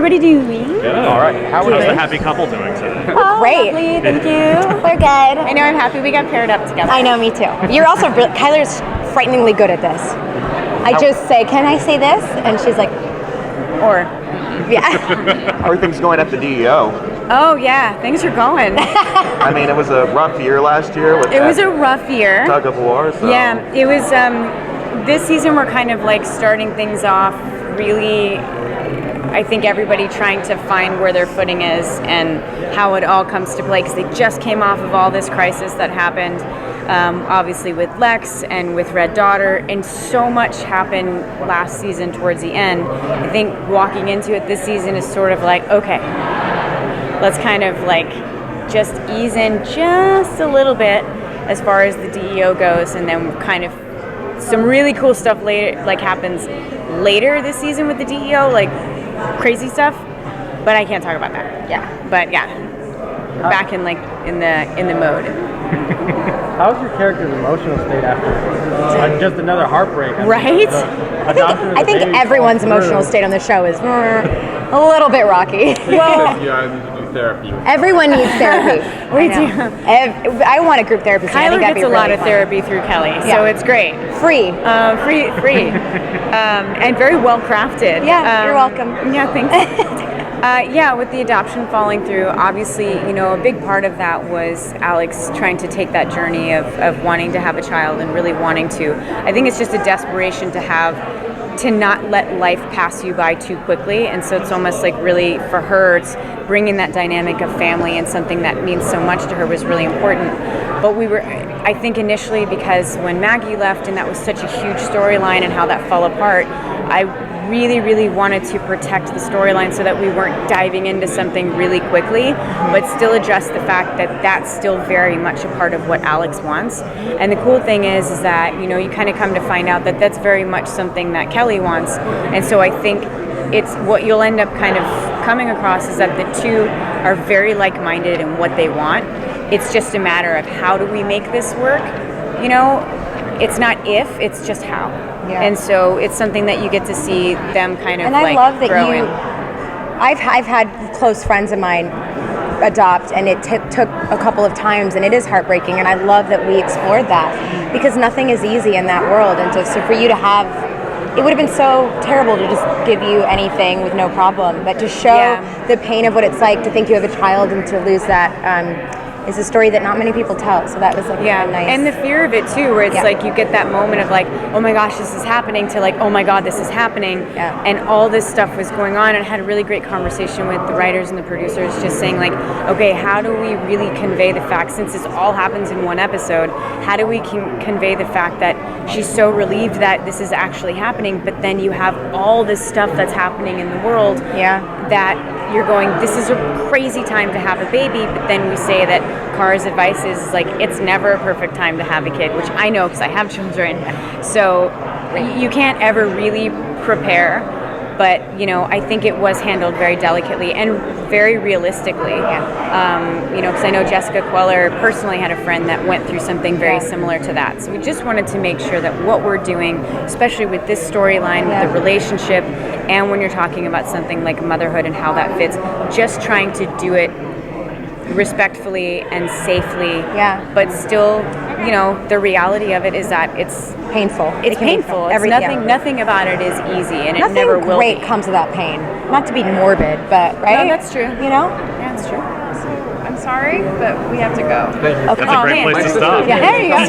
everybody doing? Good. All right. How's the happy couple doing today? Oh, Great. lovely, thank you. We're good. I know, I'm happy we got paired up together. I know, me too. You're also, Chyler's frighteningly good at this. I just say, can I say this? And she's like, Or, yeah. How are things going at the DEO? oh yeah, things are going. I mean, it was a rough year last year with It was a rough year. tug of war. So. Yeah, it was, this season we're kind of like starting things off really, I think everybody trying to find where their footing is and how it all comes to play, because they just came off of all this crisis that happened, obviously with Lex and with Red Daughter, and so much happened last season towards the end. I think walking into it this season is sort of like, okay, let's kind of like just ease in just a little bit as far as the DEO goes, and then kind of some really cool stuff later, like happens later this season with the DEO, like crazy stuff, but I can't talk about that. Yeah. But yeah, we're back in like in the mode. How's your character's emotional state after just another heartbreak? I mean, Right? I think everyone's emotional state on the show is a little bit rocky. Well, Yeah, I need to do therapy. Everyone needs therapy. We do. I want a group therapy. I Chyler think that'd gets be a lot really of fun. therapy through Kelly, so Yeah. it's great. Free. Free, and very well crafted. Yeah, you're welcome. Yeah, thanks. Yeah, with the adoption falling through, obviously, you know, a big part of that was Alex trying to take that journey of wanting to have a child and really wanting to. I think it's just a desperation to not let life pass you by too quickly, and so it's almost like really for her, it's bringing that dynamic of family and something that means so much to her was really important. But we were, I think initially, because when Maggie left and that was such a huge storyline and how that fell apart, I really, really wanted to protect the storyline so that we weren't diving into something really quickly, but still address the fact that that's still very much a part of what Alex wants. And the cool thing is that, you know, you kind of come to find out that that's very much something that Kelly wants. And so I think it's what you'll end up kind of coming across is that the two are very like-minded in what they want. It's just a matter of how do we make this work, you know? It's not if, it's just how. Yeah. And so it's something that you get to see them kind of And like I love that grow you. in. I've had close friends of mine adopt, and it took a couple of times, and it is heartbreaking. And I love that we explored that, because nothing is easy in that world. And so for you to have, it would have been so terrible to just give you anything with no problem, but to show the pain of what it's like to think you have a child and to lose that. Is a story that not many people tell, so that was like Yeah, nice. and the fear of it too, where it's like you get that moment of like, oh my gosh, this is happening, to like, oh my god, this is happening, and all this stuff was going on. And I had a really great conversation with the writers and the producers, just saying like, okay, how do we really convey the fact, since this all happens in one episode, how do we convey the fact that she's so relieved that this is actually happening, but then you have all this stuff that's happening in the world that you're going, this is a crazy time to have a baby, but then we say that Kara's advice is like, it's never a perfect time to have a kid, which I know because I have children. So you can't ever really prepare, but you know, I think it was handled very delicately and very realistically. You know, because I know Jessica Queller personally had a friend that went through something very similar to that. So we just wanted to make sure that what we're doing, especially with this storyline, with the relationship, and when you're talking about something like motherhood and how that fits, just trying to do it respectfully and safely, but still, you know, the reality of it is that it's painful. It's painful. It's nothing about it is easy, and nothing it never will great be. comes without pain. Not to be morbid, but right? No, that's true. You know? Yeah, that's true. I'm sorry, but we have to go. That's a great place to stop. Yeah, there you go.